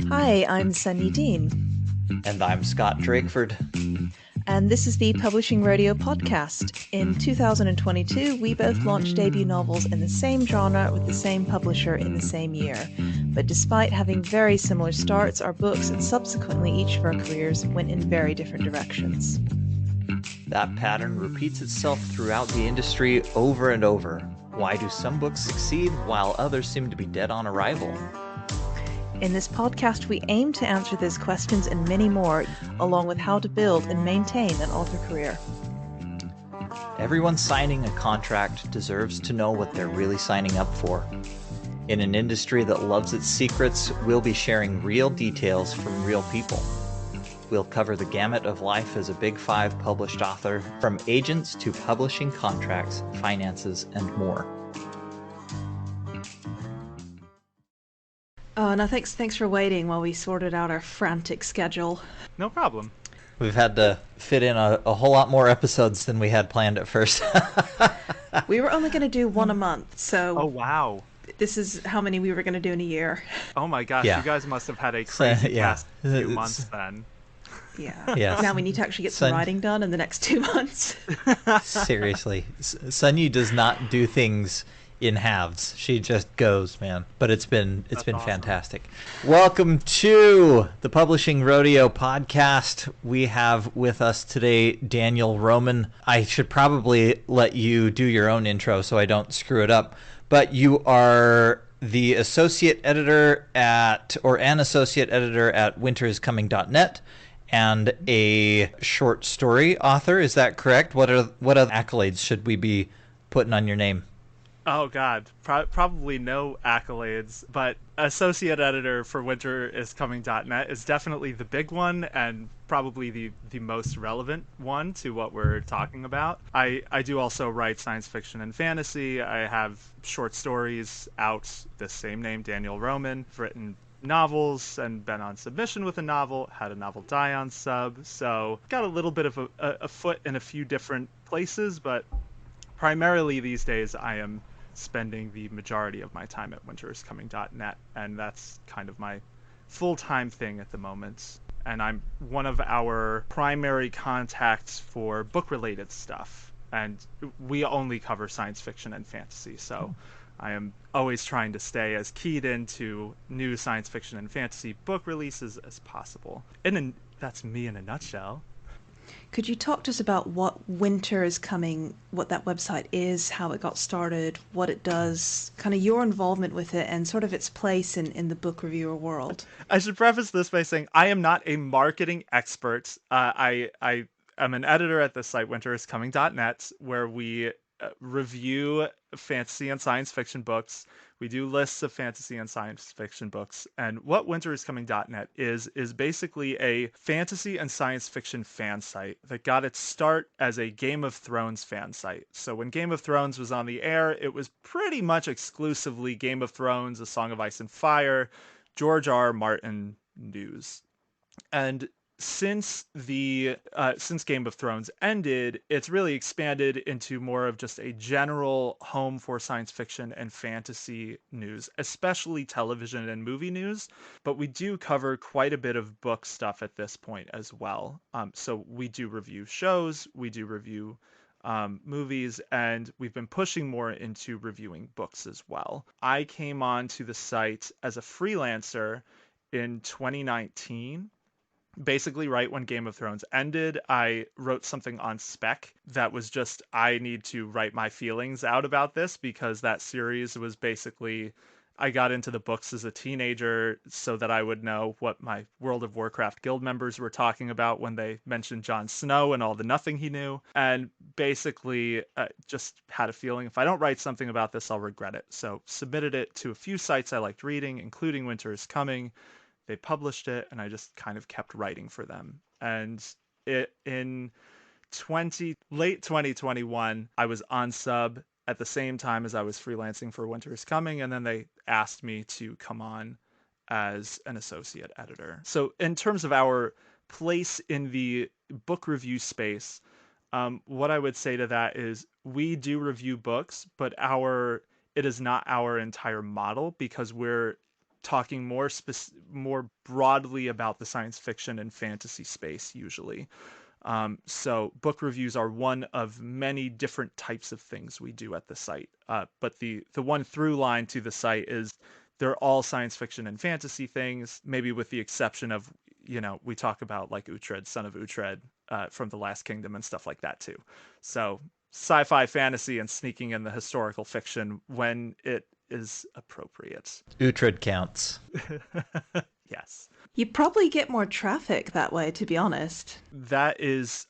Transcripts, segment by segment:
Hi, I'm Sunny Dean, And I'm Scott Drakeford. and this is the Publishing Rodeo podcast. In 2022, we both launched debut novels in the same genre with the same publisher in the same year. But despite having very similar starts, our books and subsequently each of our careers went in very different directions. That pattern repeats itself throughout the industry over and over. Why do some books succeed while others seem to be dead on arrival? In this podcast, we aim to answer these questions and many more, along with how to build and maintain an author career. Everyone signing a contract deserves to know what they're really signing up for. In an industry that loves its secrets, we'll be sharing real details from real people. We'll cover the gamut of life as a Big Five published author, from agents to publishing contracts, finances, and more. No, thanks for waiting while we sorted out our frantic schedule. No problem. We've had to fit in a whole lot more episodes than we had planned at first. We were only going to do one a month, so Oh, wow. this is how many we were going to do in a year. Oh my gosh, Yeah. you guys must have had a crazy yeah. past few It's- months then. Yeah. Yes. Now we need to actually get some Sun- writing done in the next 2 months. Seriously, Sunny does not do things in halves. She just goes, man. But it's been awesome. fantastic. Welcome to the Publishing Rodeo podcast. We have with us today Daniel Roman. I should probably let you do your own intro so I don't screw it up. But you are the associate editor at winteriscoming.net. And a short story author. Is that correct? What other accolades should we be putting on your name? Oh god, probably no accolades, but associate editor for winteriscoming.net is definitely the big one and probably the most relevant one to what we're talking about. I do also write science fiction and fantasy. I have short stories out, the same name, Daniel Roman. I've written novels and been on submission with a novel, had a novel die on sub, so got a little bit of a foot in a few different places, but primarily these days I am spending the majority of my time at winteriscoming.net, and that's kind of my full-time thing at the moment. And I'm one of our primary contacts for book-related stuff, and we only cover science fiction and fantasy, so I am always trying to stay as keyed into new science fiction and fantasy book releases as possible. That's me in a nutshell. Could you talk to us about what Winter is Coming, what that website is, how it got started, what it does, kind of your involvement with it, and sort of its place in the book reviewer world? I should preface this by saying I am not a marketing expert. I am an editor at the site winteriscoming.net, where we review fantasy and science fiction books. We do lists of fantasy and science fiction books. And what winteriscoming.net is basically a fantasy and science fiction fan site that got its start as a Game of Thrones fan site. So when Game of Thrones was on the air, it was pretty much exclusively Game of Thrones, A Song of Ice and Fire, George R. R. Martin news. And since Game of Thrones ended, it's really expanded into more of just a general home for science fiction and fantasy news, especially television and movie news. But we do cover quite a bit of book stuff at this point as well. So we do review shows, we do review movies, and we've been pushing more into reviewing books as well. I came onto the site as a freelancer in 2019. Basically, right when Game of Thrones ended, I wrote something on spec that was just, I need to write my feelings out about this, because that series was basically, I got into the books as a teenager so that I would know what my World of Warcraft guild members were talking about when they mentioned Jon Snow and all the nothing he knew. And basically, just had a feeling, if I don't write something about this, I'll regret it. So submitted it to a few sites I liked reading, including Winter is Coming. They published it, and I just kind of kept writing for them. And in late 2021, I was on sub at the same time as I was freelancing for Winter is Coming, and then they asked me to come on as an associate editor. So in terms of our place in the book review space, what I would say to that is we do review books, but it is not our entire model, because we're talking more broadly about the science fiction and fantasy space usually. So book reviews are one of many different types of things we do at the site. But the one through line to the site is they're all science fiction and fantasy things, maybe with the exception of, we talk about like Uhtred, son of Uhtred, from the Last Kingdom and stuff like that too. So sci-fi, fantasy, and sneaking in the historical fiction when it is appropriate. Uhtred counts. Yes. You probably get more traffic that way, to be honest. That is,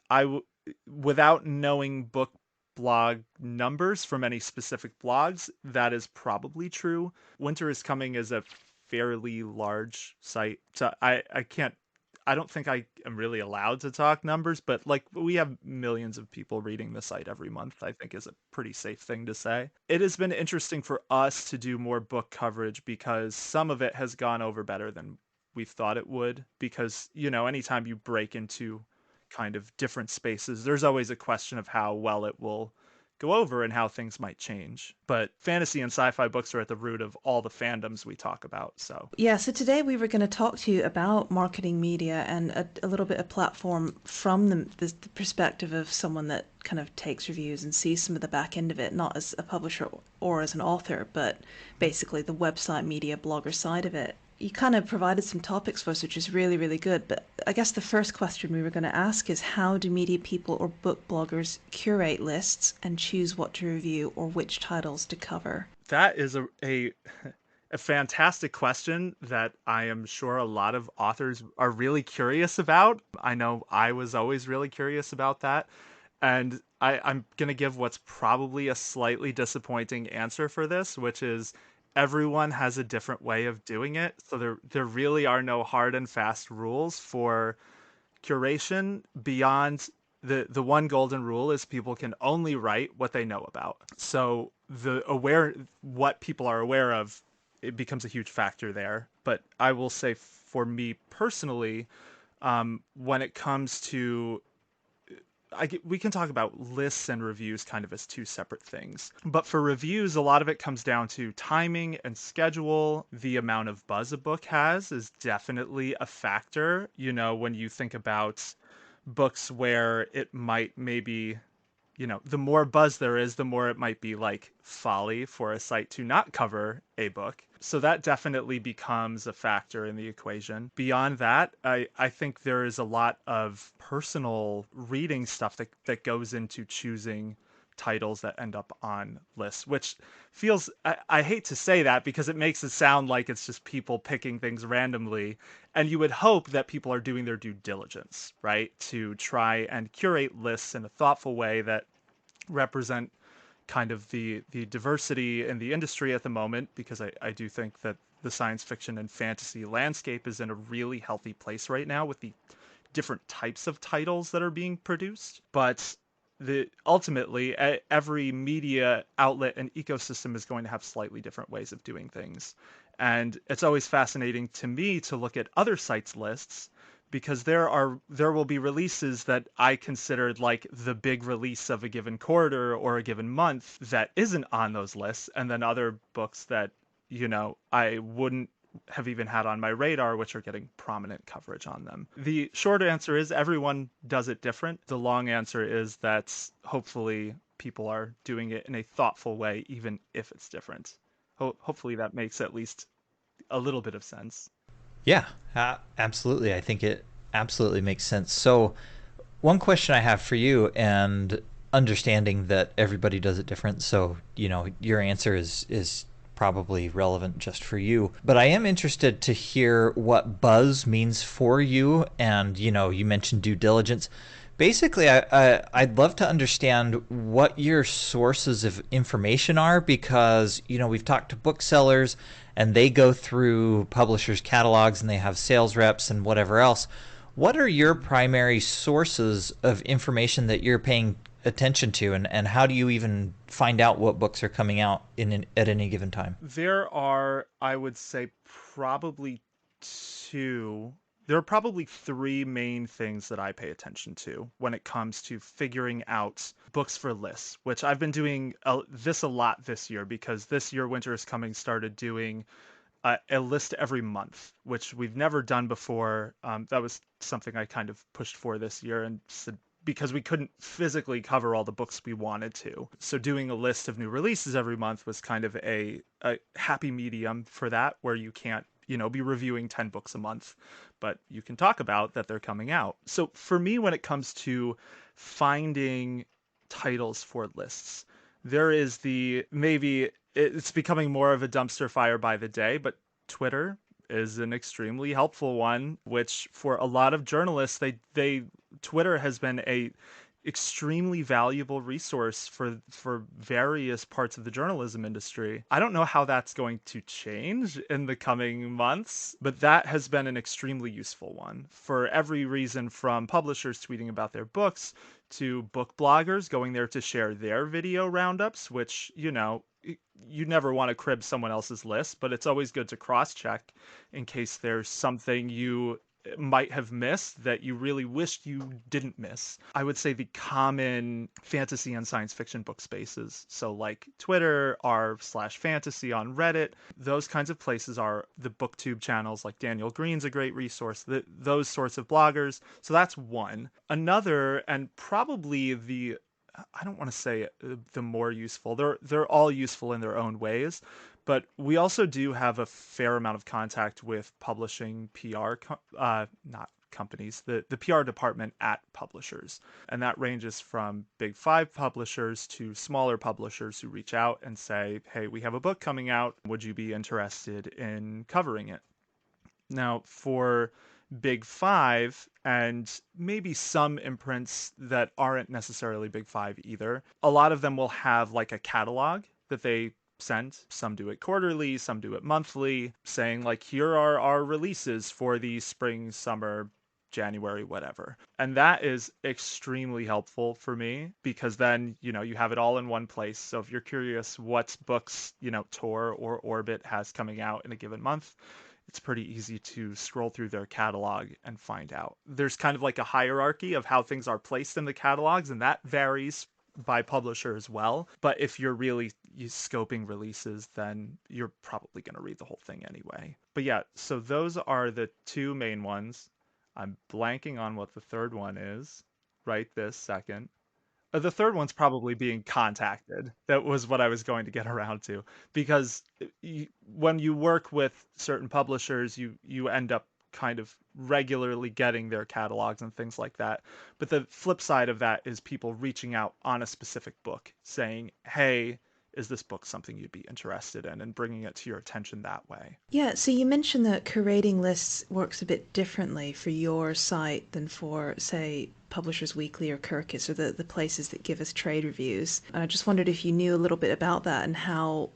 without knowing book blog numbers from any specific blogs, that is probably true. Winter is Coming is a fairly large site. So I don't think I am really allowed to talk numbers, but like we have millions of people reading the site every month, I think is a pretty safe thing to say. It has been interesting for us to do more book coverage because some of it has gone over better than we thought it would. Because, anytime you break into kind of different spaces, there's always a question of how well it will go over and how things might change. But fantasy and sci-fi books are at the root of all the fandoms we talk about. So Yeah, so today we were going to talk to you about marketing media and a little bit of platform from the perspective of someone that kind of takes reviews and sees some of the back end of it, not as a publisher or as an author, but basically the website media blogger side of it. You kind of provided some topics for us, which is really, really good. But I guess the first question we were going to ask is how do media people or book bloggers curate lists and choose what to review or which titles to cover? that is a fantastic question that I am sure a lot of authors are really curious about. I know I was always really curious about that. And I'm going to give what's probably a slightly disappointing answer for this, which is everyone has a different way of doing it. So there really are no hard and fast rules for curation beyond the one golden rule is people can only write what they know about. So what people are aware of, it becomes a huge factor there. But I will say for me personally, when it comes to we can talk about lists and reviews kind of as two separate things. But for reviews, a lot of it comes down to timing and schedule. The amount of buzz a book has is definitely a factor. When you think about books where it might maybe, the more buzz there is, the more it might be like folly for a site to not cover a book. So that definitely becomes a factor in the equation. Beyond that, I think there is a lot of personal reading stuff that goes into choosing titles that end up on lists, which feels, I hate to say that because it makes it sound like it's just people picking things randomly. And you would hope that people are doing their due diligence, right? To try and curate lists in a thoughtful way that represent kind of the diversity in the industry at the moment, because I do think that the science fiction and fantasy landscape is in a really healthy place right now with the different types of titles that are being produced. But ultimately every media outlet and ecosystem is going to have slightly different ways of doing things. And it's always fascinating to me to look at other sites' lists because there will be releases that I considered like the big release of a given quarter or a given month that isn't on those lists, and then other books that I wouldn't have even had on my radar, which are getting prominent coverage on them. The short answer is everyone does it different. The long answer is that hopefully people are doing it in a thoughtful way, even if it's different. Hopefully that makes at least a little bit of sense. Yeah, absolutely. I think it absolutely makes sense. So, one question I have for you, and understanding that everybody does it different, so your answer is probably relevant just for you. But I am interested to hear what buzz means for you, and you mentioned due diligence. Basically, I'd love to understand what your sources of information are because, we've talked to booksellers and they go through publishers' catalogs and they have sales reps and whatever else. What are your primary sources of information that you're paying attention to, and how do you even find out what books are coming out at any given time? There are, I would say, there are probably three main things that I pay attention to when it comes to figuring out books for lists, which I've been doing this a lot this year because this year Winter is Coming started doing a list every month, which we've never done before. That was something I kind of pushed for this year and said because we couldn't physically cover all the books we wanted to. So doing a list of new releases every month was kind of a happy medium for that, where you can't, be reviewing 10 books a month, but you can talk about that they're coming out. So for me, when it comes to finding titles for lists, there is maybe it's becoming more of a dumpster fire by the day, but Twitter is an extremely helpful one, which for a lot of journalists, they Twitter has been a extremely valuable resource for various parts of the journalism industry. I don't know how that's going to change in the coming months, but that has been an extremely useful one for every reason, from publishers tweeting about their books to book bloggers going there to share their video roundups, which, you never want to crib someone else's list, but it's always good to cross check in case there's something you might have missed that you really wished you didn't miss. I would say the common fantasy and science fiction book spaces, so like Twitter, r/fantasy on Reddit, those kinds of places are the booktube channels. Like Daniel Green's a great resource, those sorts of bloggers. So that's one. Another, and probably I don't want to say the more useful. They're all useful in their own ways, but we also do have a fair amount of contact with publishing PR, not companies, the PR department at publishers, and that ranges from big five publishers to smaller publishers who reach out and say, "Hey, we have a book coming out. Would you be interested in covering it?" Now, for Big Five and maybe some imprints that aren't necessarily Big Five either, a lot of them will have like a catalog that they send. Some do it quarterly, some do it monthly, saying like, here are our releases for the spring, summer, January, whatever. And that is extremely helpful for me because then, you have it all in one place. So if you're curious what books, Tor or Orbit has coming out in a given month, it's pretty easy to scroll through their catalog and find out. There's kind of like a hierarchy of how things are placed in the catalogs, and that varies by publisher as well. But if you're really scoping releases, then you're probably going to read the whole thing anyway. But yeah, so those are the two main ones. I'm blanking on what the third one is right this second. The third one's probably being contacted. That was what I was going to get around to, because when you work with certain publishers, you end up kind of regularly getting their catalogs and things like that. But the flip side of that is people reaching out on a specific book saying, "Hey, is this book something you'd be interested in?" and bringing it to your attention that way. Yeah, so you mentioned that curating lists works a bit differently for your site than for, say, Publishers Weekly or Kirkus, or the places that give us trade reviews. And I just wondered if you knew a little bit about that and how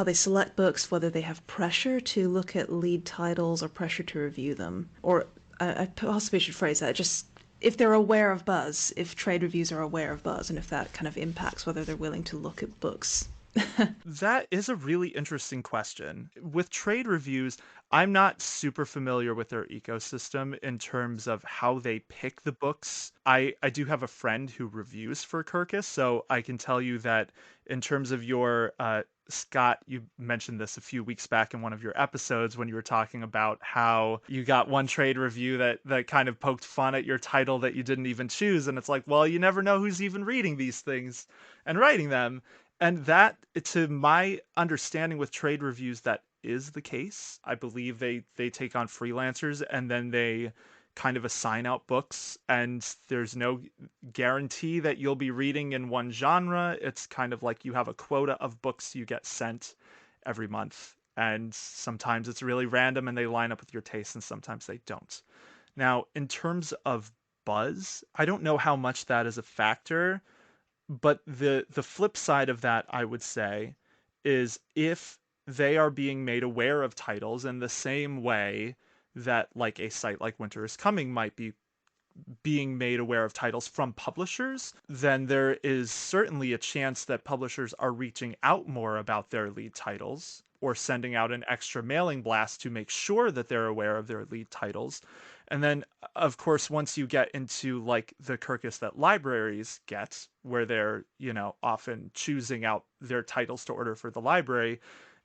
they select books, whether they have pressure to look at lead titles or pressure to review them. Or I possibly should phrase that, just if they're aware of buzz, if trade reviews are aware of buzz, and if that kind of impacts whether they're willing to look at books. That is a really interesting question. With trade reviews, I'm not super familiar with their ecosystem in terms of how they pick the books. I do have a friend who reviews for Kirkus, so I can tell you that in terms of your Scott, you mentioned this a few weeks back in one of your episodes when you were talking about how you got one trade review that kind of poked fun at your title that you didn't even choose. And it's like, well, you never know who's even reading these things and writing them. And that, to my understanding with trade reviews, that is the case. I believe they take on freelancers and then they kind of assign out books, and there's no guarantee that you'll be reading in one genre. It's kind of like you have a quota of books you get sent every month, and sometimes it's really random and they line up with your taste, and sometimes they don't. Now, in terms of buzz, I don't know how much that is a factor, but the flip side of that, I would say, is if they are being made aware of titles in the same way that like a site like Winter is Coming might be being made aware of titles from publishers, then there is certainly a chance that publishers are reaching out more about their lead titles or sending out an extra mailing blast to make sure that they're aware of their lead titles. And then, of course, once you get into like the Kirkus that libraries get, where they're, often choosing out their titles to order for the library,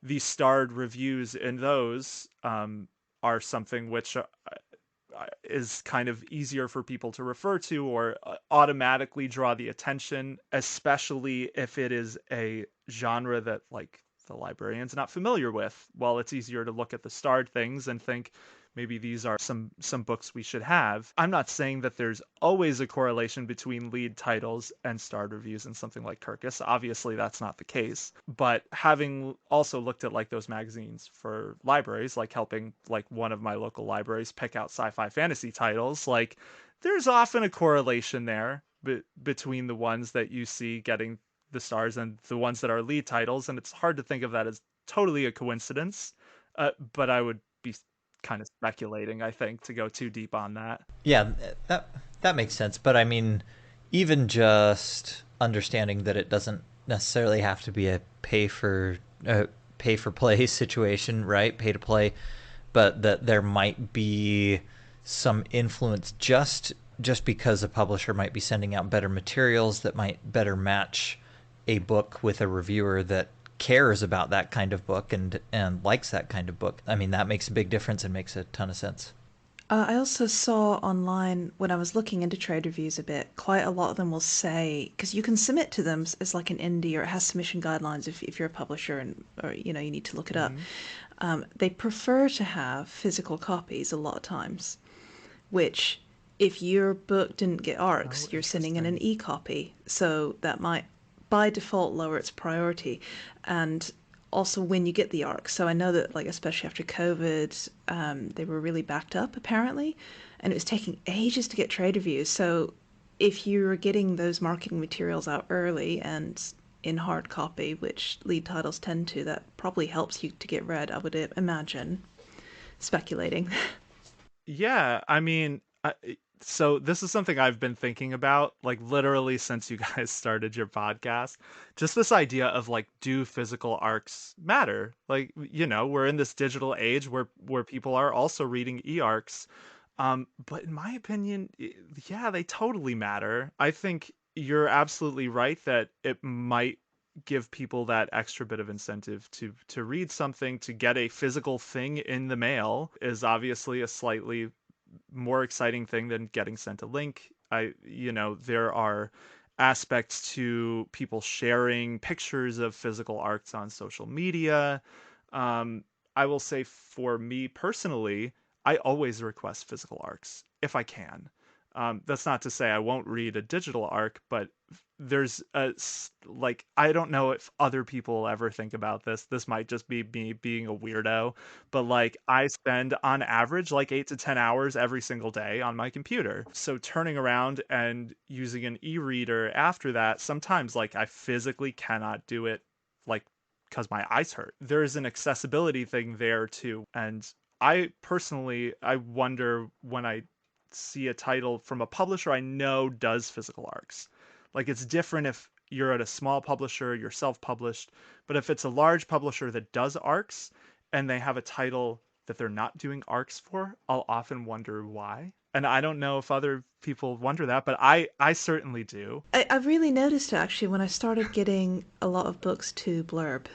the starred reviews in those are something which is kind of easier for people to refer to or automatically draw the attention, especially if it is a genre that like the librarian's not familiar with. Well, it's easier to look at the starred things and think maybe these are some books we should have. I'm not saying that there's always a correlation between lead titles and starred reviews in something like Kirkus. Obviously, that's not the case. But having also looked at like those magazines for libraries, like helping like one of my local libraries pick out sci-fi fantasy titles, like there's often a correlation there between the ones that you see getting the stars and the ones that are lead titles, and it's hard to think of that as totally a coincidence. But I would be kind of speculating, I think, to go too deep on that. Yeah, that that makes sense. But I mean, even just understanding that it doesn't necessarily have to be a pay for play situation, right? Pay to play, but that there might be some influence just because a publisher might be sending out better materials that might better match a book with a reviewer that cares about that kind of book and likes that kind of book. I mean, that makes a big difference and makes a ton of sense. I also saw online when I was looking into trade reviews a bit, quite a lot of them will say, because you can submit to them as like an indie or it has submission guidelines if you're a publisher and or you know you need to look it up. Hmm. They prefer to have physical copies a lot of times, which if your book didn't get Oh, ARCs, you're sending in an interesting. e-copy, so that might by default lower its priority. And also when you get the ARCs, so I know that like especially after COVID, they were really backed up apparently, and it was taking ages to get trade reviews. So if you're getting those marketing materials out early and in hard copy, which lead titles tend to, that probably helps you to get read, I would imagine. Speculating. Yeah, I mean, so this is something I've been thinking about, like literally since you guys started your podcast. Just this idea of like, do physical arcs matter? Like, we're in this digital age where people are also reading e-arcs. But in my opinion, yeah, they totally matter. I think you're absolutely right that it might give people that extra bit of incentive to read something, to get a physical thing in the mail is obviously a slightly more exciting thing than getting sent a link. There are aspects to people sharing pictures of physical arts on social media. Um, I will say for me personally, I always request physical arcs if I can. That's not to say I won't read a digital arc, but there's like I don't know if other people ever think about this. This might just be me being a weirdo, but like I spend on average like 8 to 10 hours every single day on my computer. So turning around and using an e-reader after that, sometimes like I physically cannot do it like because my eyes hurt. There is an accessibility thing there too. And I wonder when I see a title from a publisher I know does physical arcs. Like it's different if you're at a small publisher, you're self-published, but if it's a large publisher that does arcs and they have a title that they're not doing arcs for, I'll often wonder why. And I don't know if other people wonder that, but I certainly do. I really noticed it actually when I started getting a lot of books to Blurb.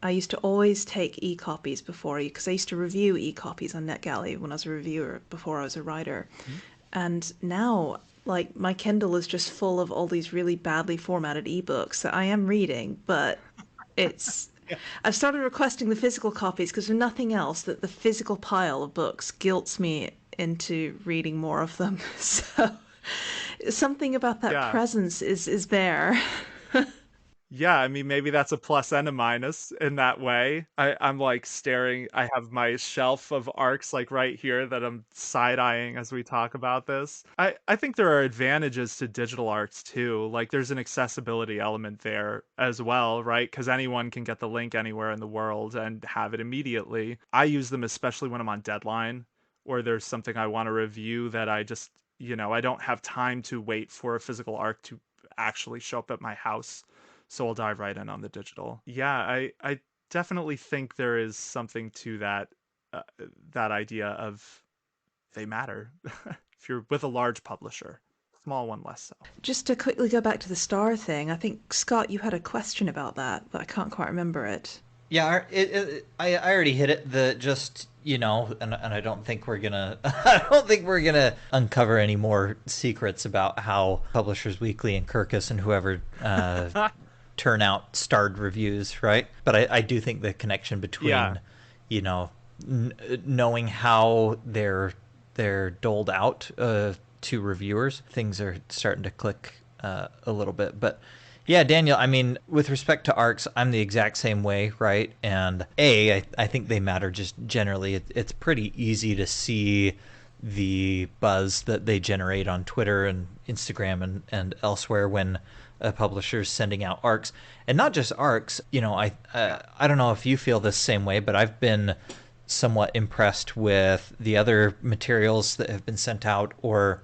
I used to always take e-copies before, because I used to review e-copies on NetGalley when I was a reviewer before I was a writer. Mhm. And now, like, my Kindle is just full of all these really badly formatted ebooks that I am reading, but it's. Yeah. I've started requesting the physical copies because if nothing else, that the physical pile of books guilts me into reading more of them. So something about that Yeah. presence is there. Yeah, I mean, maybe that's a plus and a minus in that way. I'm like staring, I have my shelf of arcs like right here that I'm side-eyeing as we talk about this. I think there are advantages to digital arts too. Like there's an accessibility element there as well, right? Because anyone can get the link anywhere in the world and have it immediately. I use them especially when I'm on deadline or there's something I want to review that I just, I don't have time to wait for a physical arc to actually show up at my house, so I'll dive right in on the digital. Yeah, I definitely think there is something to uh, that idea of they matter if you're with a large publisher, small one less so. Just to quickly go back to the star thing, I think, Scott, you had a question about that, but I can't quite remember it. Yeah, I already hit it. The just and I don't think we're gonna I don't think we're gonna uncover any more secrets about how Publishers Weekly and Kirkus and whoever turn out starred reviews, right? But I do think the connection Yeah. between you know knowing how they're doled out to reviewers, things are starting to click a little bit, but. Yeah, Daniel, I mean, with respect to arcs, I'm the exact same way, right? And I think they matter just generally. It's pretty easy to see the buzz that they generate on Twitter and Instagram and elsewhere when a publisher's sending out arcs. And not just arcs, Yeah. I don't know if you feel this same way, but I've been somewhat impressed with the other materials that have been sent out, or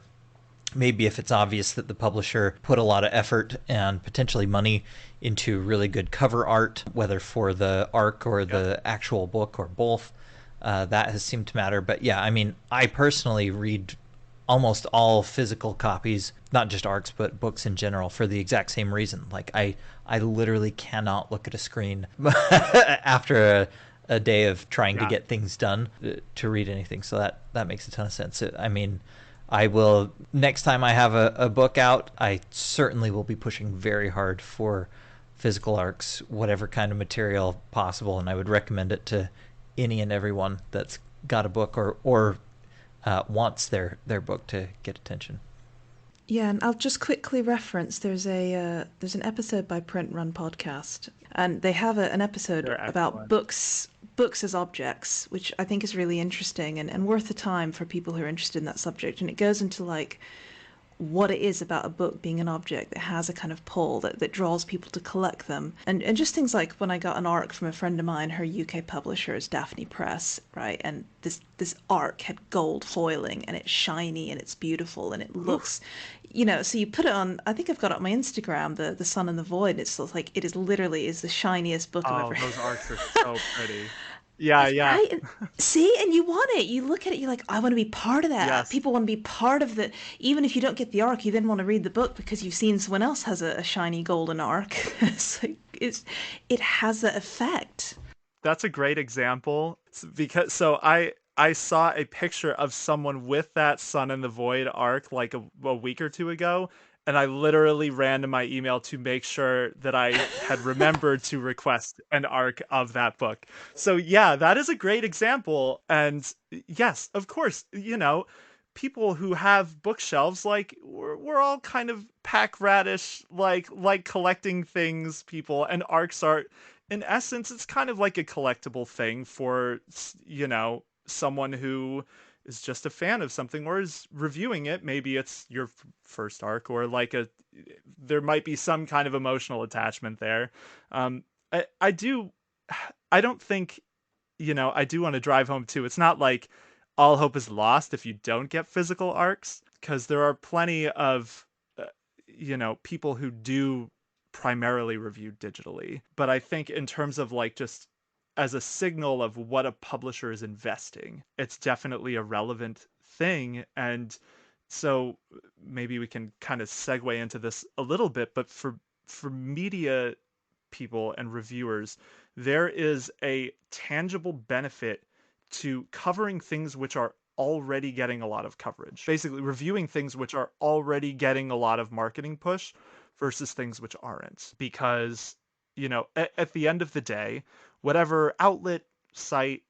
maybe if it's obvious that the publisher put a lot of effort and potentially money into really good cover art, whether for the arc or Yep. the actual book or both, that has seemed to matter. But yeah, I mean, I personally read almost all physical copies, not just arcs, but books in general, for the exact same reason. Like, I literally cannot look at a screen after a day of trying to Yeah. get things done to read anything. So that makes a ton of sense. I mean, I will, next time I have a book out, I certainly will be pushing very hard for physical arcs, whatever kind of material possible, and I would recommend it to any and everyone that's got a book or wants their book to get attention. Yeah, and I'll just quickly reference there's an episode by Print Run Podcast, and they have an episode They're about excellent. books as objects, which I think is really interesting and worth the time for people who are interested in that subject. And it goes into like what it is about a book being an object that has a kind of pull that draws people to collect them. And just things like when I got an ARC from a friend of mine, her UK publisher is Daphne Press, right? And this ARC had gold foiling and it's shiny and it's beautiful and it Ooh. looks, so you put it on, I think I've got it on my Instagram, the Sun and the Void, and it's like it is literally is the shiniest book I've Oh, ever those arcs are so pretty. Yeah, yeah. right? See, and you want it. You look at it, you're like, I want to be part of that. Yes. People want to be part of the. Even if you don't get the arc, you then want to read the book because you've seen someone else has a shiny golden arc. So it has that effect. That's a great example because I saw a picture of someone with that Sun in the Void arc like a week or two ago, and I literally ran to my email to make sure that I had remembered to request an arc of that book. So yeah, that is a great example. And yes, of course, people who have bookshelves, like we're all kind of pack radish, like collecting things people, and arcs are, in essence, it's kind of like a collectible thing for someone who is just a fan of something or is reviewing it. Maybe it's your first arc, or like there might be some kind of emotional attachment there. um I do, I don't think, I do want to drive home too. It's not like all hope is lost if you don't get physical arcs, because there are plenty of, uh, people who do primarily review digitally. But I think in terms of like just as a signal of what a publisher is investing, it's definitely a relevant thing. And so maybe we can kind of segue into this a little bit, but for media people and reviewers, there is a tangible benefit to covering things which are already getting a lot of coverage. Basically, reviewing things which are already getting a lot of marketing push versus things which aren't. Because, at the end of the day, whatever outlet, site,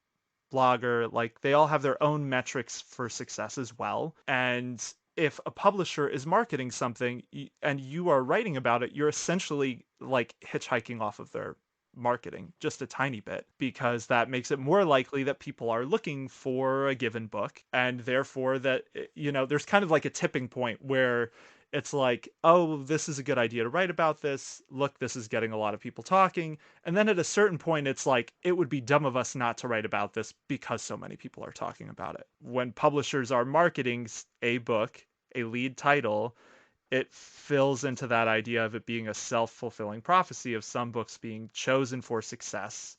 blogger, like they all have their own metrics for success as well. And if a publisher is marketing something and you are writing about it, you're essentially like hitchhiking off of their marketing just a tiny bit, because that makes it more likely that people are looking for a given book, and therefore that there's kind of like a tipping point where it's like, oh, this is a good idea to write about this. Look, this is getting a lot of people talking. And then at a certain point, it's like, it would be dumb of us not to write about this because so many people are talking about it. When publishers are marketing a book, a lead title, it fills into that idea of it being a self-fulfilling prophecy of some books being chosen for success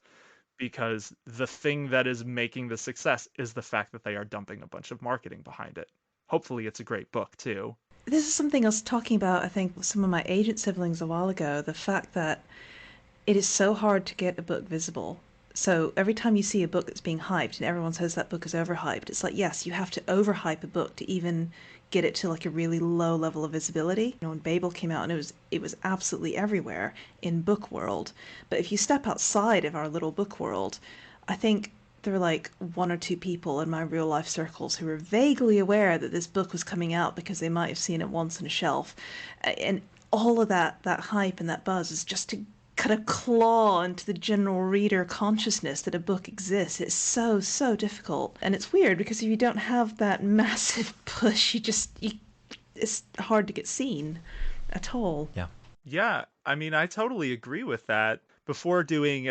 because the thing that is making the success is the fact that they are dumping a bunch of marketing behind it. Hopefully it's a great book too. This is something I was talking about, I think, with some of my agent siblings a while ago. The fact that it is so hard to get a book visible. So every time you see a book that's being hyped and everyone says that book is overhyped, it's like, yes, you have to overhype a book to even get it to like a really low level of visibility. When Babel came out and it was absolutely everywhere in book world. But if you step outside of our little book world, I think there were like one or two people in my real life circles who were vaguely aware that this book was coming out because they might have seen it once on a shelf. And all of that hype and that buzz is just to kind of claw into the general reader consciousness that a book exists. It's so difficult. And it's weird because if you don't have that massive push, it's hard to get seen at all. Yeah. Yeah, I mean, I totally agree with that. Before doing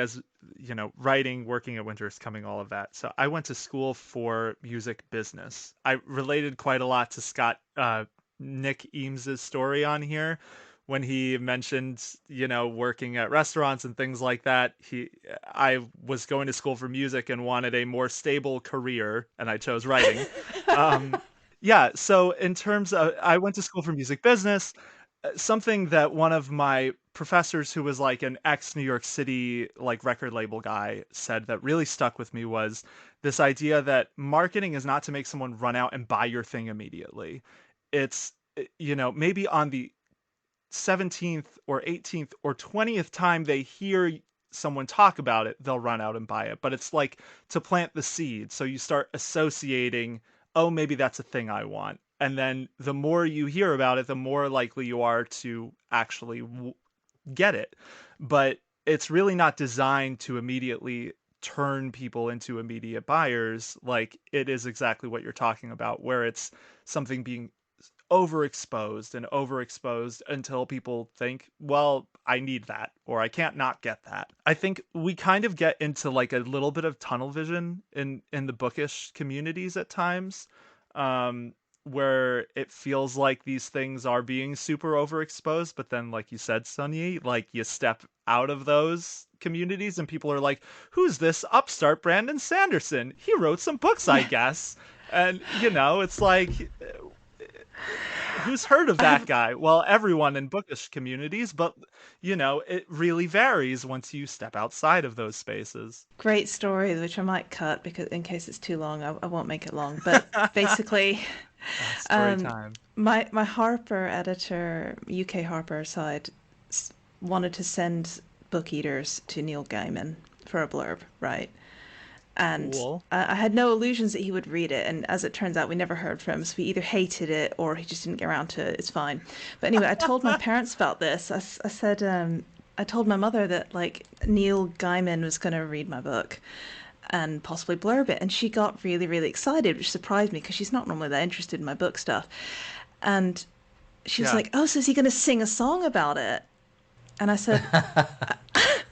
writing, working at Winter's Coming, all of that. So I went to school for music business. I related quite a lot to Nick Eames's story on here when he mentioned, working at restaurants and things like that. I was going to school for music and wanted a more stable career, and I chose writing. Um, yeah, so in terms of, I went to school for music business. Something that one of my professors, who was like an ex New York City like record label guy, said that really stuck with me was this idea that marketing is not to make someone run out and buy your thing immediately. It's maybe on the 17th or 18th or 20th time they hear someone talk about it, they'll run out and buy it. But it's like to plant the seed. So you start associating, oh, maybe that's a thing I want. And then the more you hear about it, the more likely you are to actually get it. But it's really not designed to immediately turn people into immediate buyers. Like it is exactly what you're talking about, where it's something being overexposed until people think, well, I need that, or I can't not get that. I think we kind of get into like a little bit of tunnel vision in the bookish communities at times, where it feels like these things are being super overexposed, but then like you said, Sunny, like you step out of those communities and people are like, who's this upstart Brandon Sanderson? He wrote some books, I guess. And it's like, who's heard of that guy? Well, everyone in bookish communities, but it really varies once you step outside of those spaces. Great story, which I might cut because in case it's too long, I won't make it long. But basically, Story time. my Harper editor, UK Harper side, wanted to send Book Eaters to Neil Gaiman for a blurb, right? And Cool. I had no illusions that he would read it. And as it turns out, we never heard from him. So we either hated it or he just didn't get around to it. It's fine. But anyway, I told my parents about this. I said, I told my mother that like Neil Gaiman was going to read my book and possibly blurb it. And she got really excited, which surprised me because she's not normally that interested in my book stuff. And she was like, oh, so is he going to sing a song about it? And I said,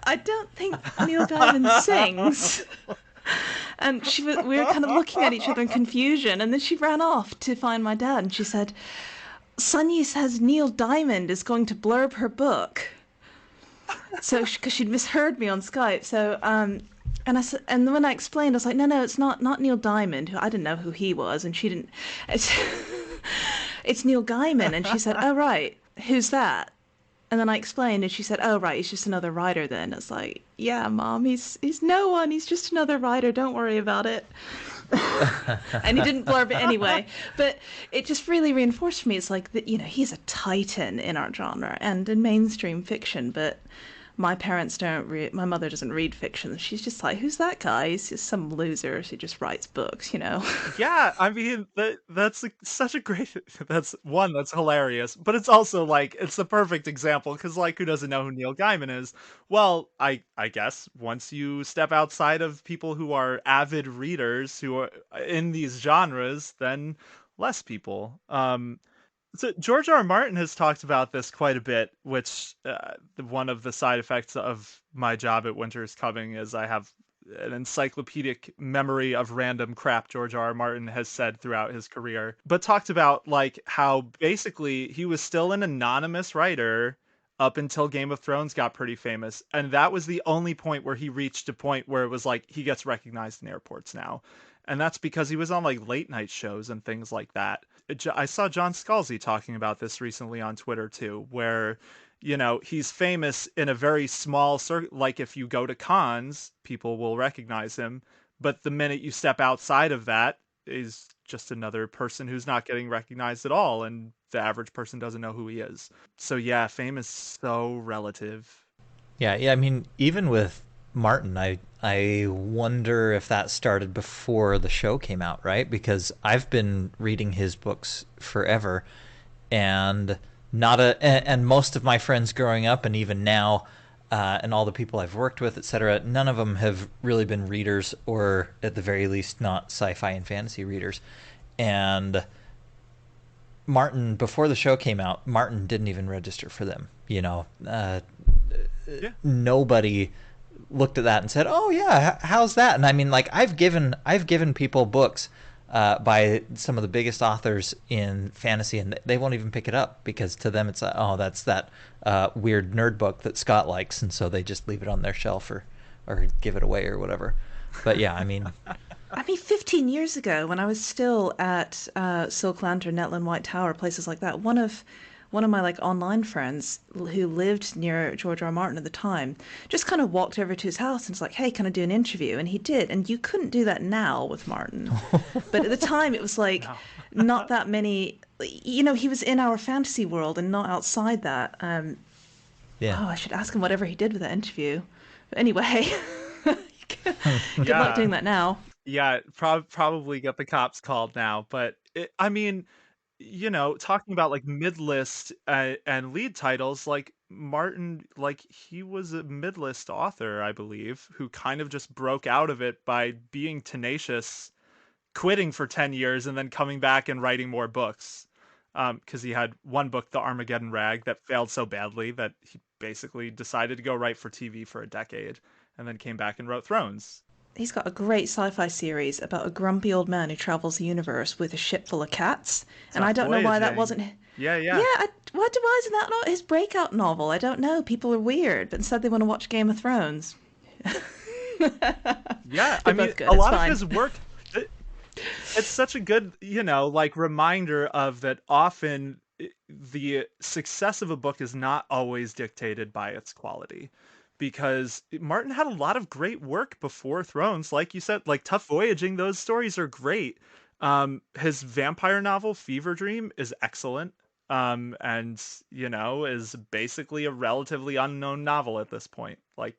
I don't think Neil Gaiman sings. And we were kind of looking at each other in confusion. And then she ran off to find my dad. And she said, Sunny says Neil Diamond is going to blurb her book. So, because she'd misheard me on Skype. So, and I said, and when I explained, I was like, no, it's not Neil Diamond. I didn't know who he was. And she didn't. It's Neil Gaiman. And she said, oh, right. Who's that? And then I explained, and she said, oh, right, he's just another writer then. It's like, yeah, Mom, he's no one. He's just another writer. Don't worry about it. And he didn't blurb it anyway. But it just really reinforced for me. It's like, that, he's a titan in our genre and in mainstream fiction. But my parents don't read, my mother doesn't read fiction. She's just like, who's that guy? He's just some loser who just writes books, Yeah, I mean that's like, such a great. That's hilarious, but it's also like it's the perfect example because like who doesn't know who Neil Gaiman is? Well, I guess once you step outside of people who are avid readers who are in these genres, then less people. So George R. R. Martin has talked about this quite a bit, which one of the side effects of my job at Winter's Coming is I have an encyclopedic memory of random crap George R. R. Martin has said throughout his career, but talked about like how basically he was still an anonymous writer up until Game of Thrones got pretty famous, and that was the only point where he reached a point where it was like he gets recognized in airports now. And that's because he was on like late night shows and things like that. I saw John Scalzi talking about this recently on Twitter too, where he's famous in a very small circle. Like if you go to cons, people will recognize him. But the minute you step outside of that, is just another person who's not getting recognized at all, and the average person doesn't know who he is. So yeah, fame is so relative. Yeah, yeah. I mean, even with Martin, I wonder if that started before the show came out, right? Because I've been reading his books forever, and not a and most of my friends growing up, and even now, and all the people I've worked with, etc., none of them have really been readers, or at the very least, not sci-fi and fantasy readers. And Martin, before the show came out, Martin didn't even register for them. Yeah. Nobody looked at that and said, "Oh yeah, how's that?" And I mean, like I've given people books by some of the biggest authors in fantasy, and they won't even pick it up because to them it's like, oh, that's that weird nerd book that Scott likes, and so they just leave it on their shelf or give it away or whatever. But yeah, I mean, 15 years ago, when I was still at Silk Lantern, Netland White Tower, places like that, one of my like online friends who lived near George R. R. Martin at the time just kind of walked over to his house and was like, "Hey, can I do an interview?" And he did. And you couldn't do that now with Martin, but at the time it was like No. not that many. He was in our fantasy world and not outside that. yeah. Oh, I should ask him whatever he did with that interview. But anyway, good luck Yeah. doing that now. Yeah, probably get the cops called now, but I mean, talking about like mid-list and lead titles, like Martin, like he was a mid-list author, I believe, who kind of just broke out of it by being tenacious, quitting for 10 years and then coming back and writing more books. Because he had one book, The Armageddon Rag, that failed so badly that he basically decided to go write for TV for a decade and then came back and wrote Thrones. He's got a great sci-fi series about a grumpy old man who travels the universe with a ship full of cats, and I don't know why that Voyaging. wasn't. Yeah, Yeah, yeah. why isn't that not his breakout novel? I don't know. People are weird, but instead they want to watch Game of Thrones. Yeah, I They're mean, both good. a It's lot of fine. his work, it, it's such a good, like reminder of that often the success of a book is not always dictated by its quality. Because Martin had a lot of great work before Thrones, like you said, like Tough Voyaging, those stories are great. His vampire novel Fever Dream is excellent. And is basically a relatively unknown novel at this point. Like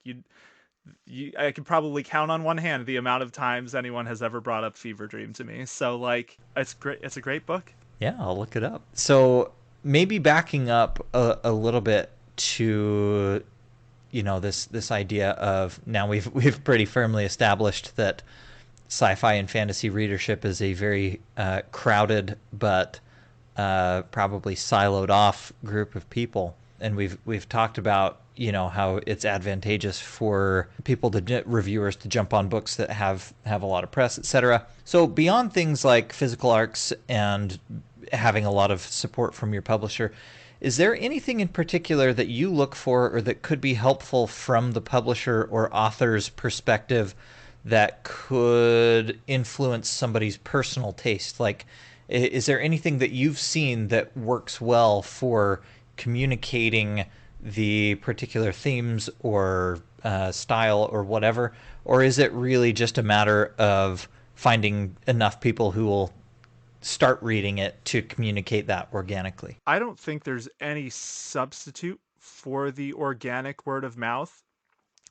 I could probably count on one hand the amount of times anyone has ever brought up Fever Dream to me. So like it's great. It's a great book. Yeah, I'll look it up. So maybe backing up a little bit to this idea of now we've pretty firmly established that sci-fi and fantasy readership is a very crowded but probably siloed off group of people, and we've talked about how it's advantageous for people reviewers to jump on books that have a lot of press, etc. So beyond things like physical arcs and having a lot of support from your publisher, is there anything in particular that you look for or that could be helpful from the publisher or author's perspective that could influence somebody's personal taste? Like, is there anything that you've seen that works well for communicating the particular themes or style or whatever? Or is it really just a matter of finding enough people who will start reading it to communicate that organically? I don't think there's any substitute for the organic word of mouth.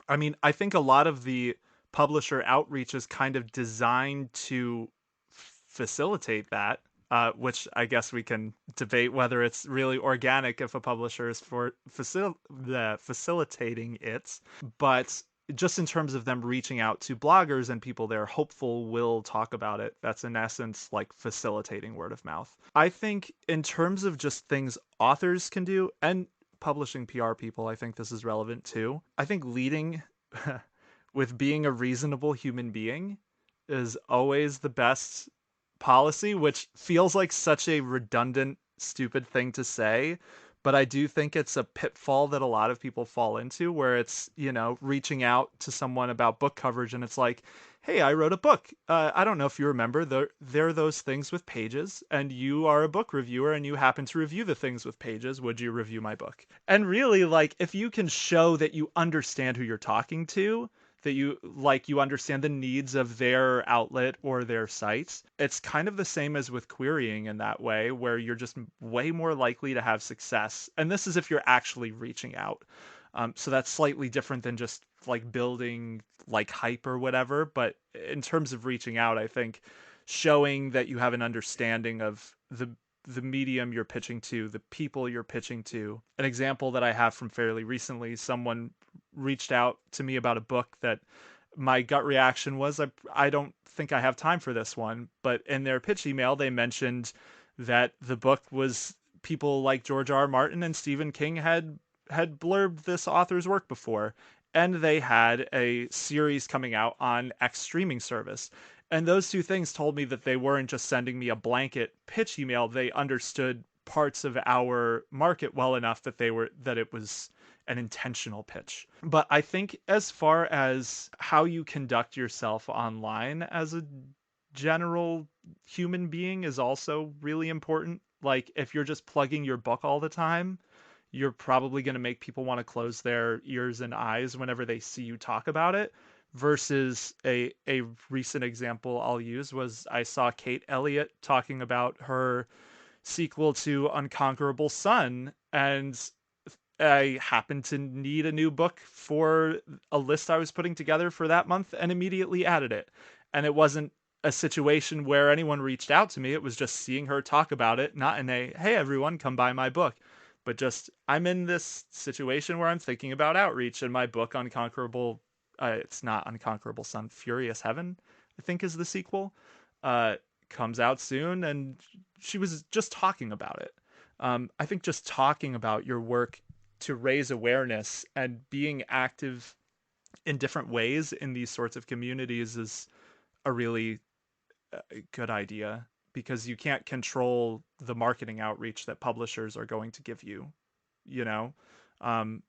I mean, I think a lot of the publisher outreach is kind of designed to facilitate that, which I guess we can debate whether it's really organic if a publisher is facilitating it. But just in terms of them reaching out to bloggers and people they're hopeful will talk about it, that's in essence like facilitating word of mouth. I think in terms of just things authors can do, and publishing PR people, I think this is relevant too. I think leading with being a reasonable human being is always the best policy, which feels like such a redundant, stupid thing to say. But I do think it's a pitfall that a lot of people fall into where it's, reaching out to someone about book coverage and it's like, hey, I wrote a book. I don't know if you remember, there are those things with pages, and you are a book reviewer and you happen to review the things with pages. Would you review my book? And really, like, if you can show that you understand who you're talking to, that you understand the needs of their outlet or their sites, it's kind of the same as with querying in that way, where you're just way more likely to have success. And this is if you're actually reaching out. So that's slightly different than just like building like hype or whatever. But in terms of reaching out, I think showing that you have an understanding of the medium you're pitching to, the people you're pitching to. An example that I have from fairly recently, someone reached out to me about a book that my gut reaction was I don't think I have time for this one. But in their pitch email, they mentioned that the book was people like George R. R. Martin and Stephen King had blurbed this author's work before, and they had a series coming out on X streaming service. And those two things told me that they weren't just sending me a blanket pitch email. They understood parts of our market well enough that it was an intentional pitch. But I think as far as how you conduct yourself online as a general human being is also really important. Like if you're just plugging your book all the time, you're probably going to make people want to close their ears and eyes whenever they see you talk about it. Versus a recent example I'll use was I saw Kate Elliott talking about her sequel to Unconquerable Sun, and I happened to need a new book for a list I was putting together for that month and immediately added it. And it wasn't a situation where anyone reached out to me. It was just seeing her talk about it, not in a, hey, everyone, come buy my book, but just, I'm in this situation where I'm thinking about outreach, and my book, Unconquerable, it's not Unconquerable Sun, Furious Heaven, I think is the sequel, uh, comes out soon. And she was just talking about it. I think just talking about your work to raise awareness and being active in different ways in these sorts of communities is a really good idea, because you can't control the marketing outreach that publishers are going to give you, you know?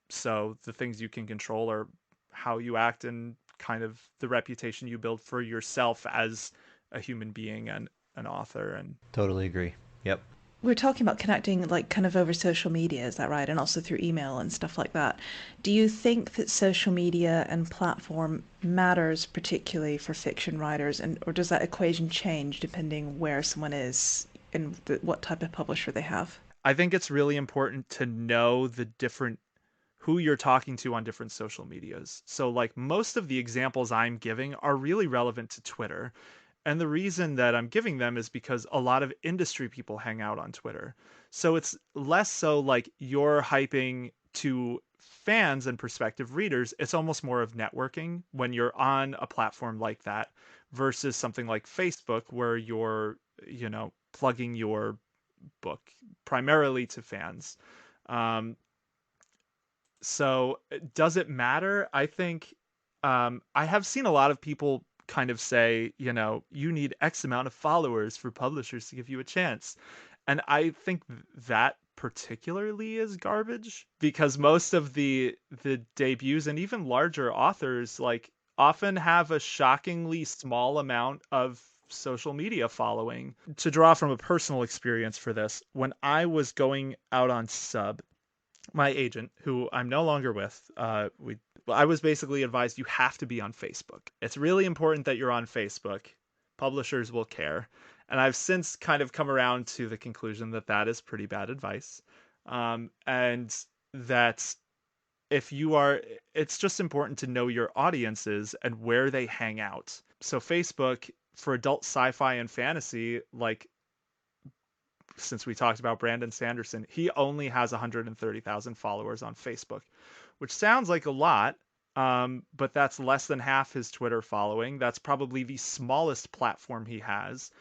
So the things you can control are how you act and kind of the reputation you build for yourself as a human being and an author. And Totally agree. Yep. We're talking about connecting like kind of over social media, is that right? And also through email and stuff like that. Do you think that social media and platform matters particularly for fiction writers, and or does that equation change depending where someone is and what type of publisher they have? I think it's really important to know the different who you're talking to on different social medias. So like most of the examples I'm giving are really relevant to Twitter. And the reason that I'm giving them is because a lot of industry people hang out on Twitter. So it's less so like you're hyping to fans and prospective readers. It's almost more of networking when you're on a platform like that versus something like Facebook where you're, plugging your book primarily to fans. Um, so does it matter? I think I have seen a lot of people kind of say, you need X amount of followers for publishers to give you a chance. And I think that particularly is garbage, because most of the debuts and even larger authors like often have a shockingly small amount of social media following. To draw from a personal experience for this, when I was going out on sub, my agent, who I'm no longer with, I was basically advised you have to be on Facebook. It's really important that you're on Facebook. Publishers will care. And I've since kind of come around to the conclusion that that is pretty bad advice. And that if you are, it's just important to know your audiences and where they hang out. So Facebook for adult sci-fi and fantasy, like since we talked about Brandon Sanderson, he only has 130,000 followers on Facebook, which sounds like a lot, but that's less than half his Twitter following. That's probably the smallest platform he has.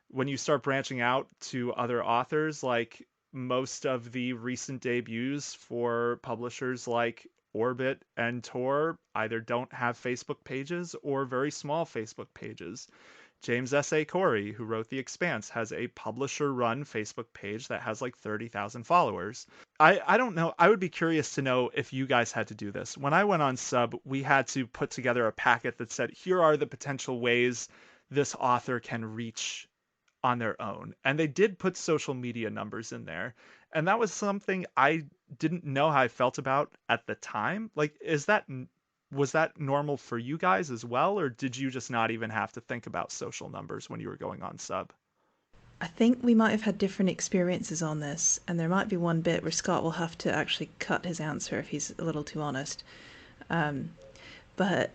When you start branching out to other authors, like most of the recent debuts for publishers like Orbit and Tor either don't have Facebook pages or very small Facebook pages. James S.A. Corey, who wrote The Expanse, has a publisher-run Facebook page that has like 30,000 followers. I don't know. I would be curious to know if you guys had to do this. When I went on Sub, we had to put together a packet that said, here are the potential ways this author can reach on their own. And they did put social media numbers in there. And that was something I didn't know how I felt about at the time. Like, was that normal for you guys as well, or did you just not even have to think about social numbers when you were going on Sub? I think we might have had different experiences on this, and there might be one bit where Scott will have to actually cut his answer if he's a little too honest. But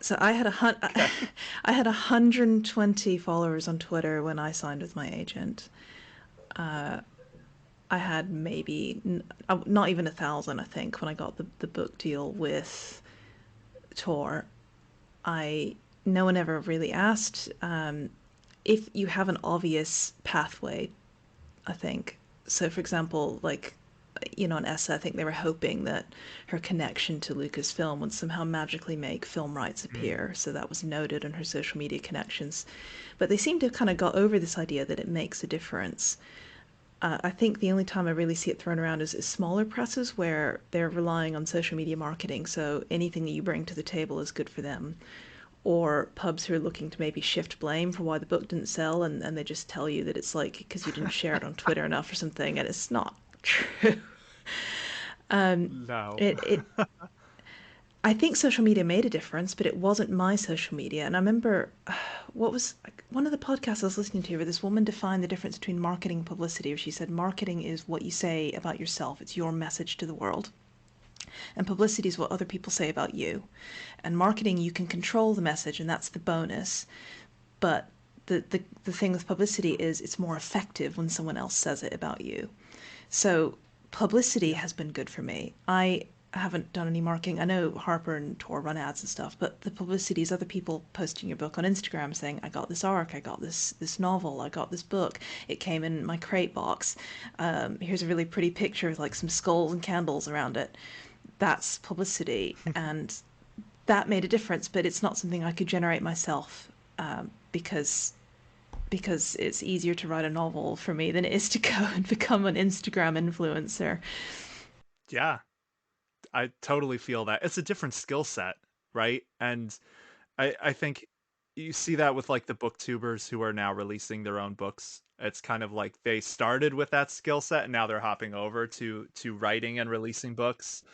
so I had Okay. I had 120 followers on Twitter when I signed with my agent. I had maybe not even 1,000, I think, when I got the book deal with Tor. I No one ever really asked if you have an obvious pathway, I think. So, for example, like, on Essa, I think they were hoping that her connection to Lucasfilm would somehow magically make film rights Mm. appear. So that was noted on her social media connections. But they seem to have kind of got over this idea that it makes a difference. I think the only time I really see it thrown around is smaller presses where they're relying on social media marketing. So anything that you bring to the table is good for them. Or pubs who are looking to maybe shift blame for why the book didn't sell, and they just tell you that it's like because you didn't share it on Twitter enough or something, and it's not true. No. It I think social media made a difference, but it wasn't my social media. And I remember what was one of the podcasts I was listening to where this woman defined the difference between marketing and publicity. Where she said marketing is what you say about yourself; it's your message to the world, and publicity is what other people say about you. And marketing, you can control the message, and that's the bonus. But the thing with publicity is it's more effective when someone else says it about you. So publicity Yeah. has been good for me. I haven't done any marketing. I know Harper and Tor run ads and stuff, but the publicity is other people posting your book on Instagram saying, I got this arc, I got this novel, I got this book, it came in my crate box. Here's a really pretty picture with like some skulls and candles around it. That's publicity, and that made a difference, but it's not something I could generate myself, because it's easier to write a novel for me than it is to go and become an Instagram influencer. Yeah. I totally feel that. It's a different skill set, right? And I think you see that with like the booktubers who are now releasing their own books. It's kind of like they started with that skill set and now they're hopping over to writing and releasing books.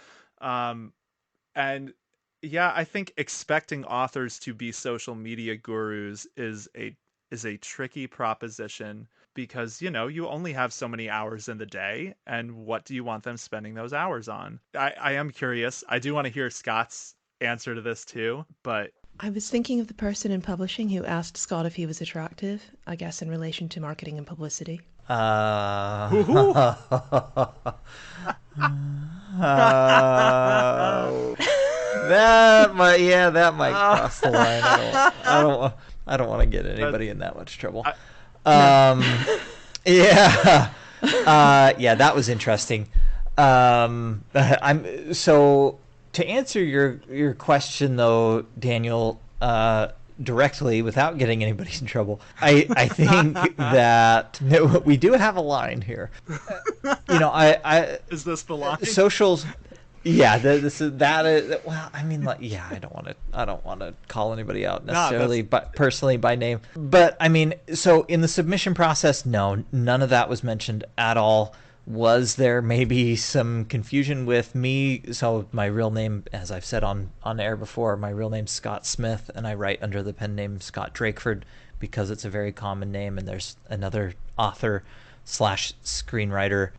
Um, and yeah, I think expecting authors to be social media gurus is a tricky proposition because, you only have so many hours in the day, and what do you want them spending those hours on? I am curious. I do want to hear Scott's answer to this too, but I was thinking of the person in publishing who asked Scott if he was attractive, I guess in relation to marketing and publicity. who That might cross the line. I don't want to get that anybody in that much trouble. I, No. Um, yeah, yeah, that was interesting. I'm so to answer your question though, Daniel, directly without getting anybody in trouble. I think that we do have a line here. I is this the line? socials. Yeah, this is that. Well, I mean, like, yeah, I don't want to call anybody out Nah, necessarily, but personally by name. But I mean, so in the submission process, no, none of that was mentioned at all. Was there maybe some confusion with me? So my real name, as I've said on air before, my real name's Scott Smith, and I write under the pen name Scott Drakeford because it's a very common name, and there's another author slash screenwriter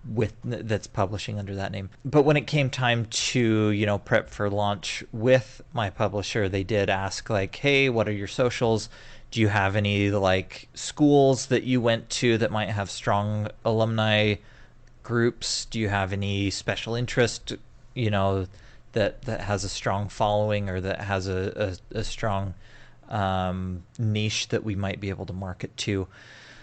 that's publishing under that name. But when it came time to prep for launch with my publisher, they did ask like, hey, what are your socials? Do you have any like schools that you went to that might have strong alumni groups? Do you have any special interest that has a strong following or that has a strong niche that we might be able to market to?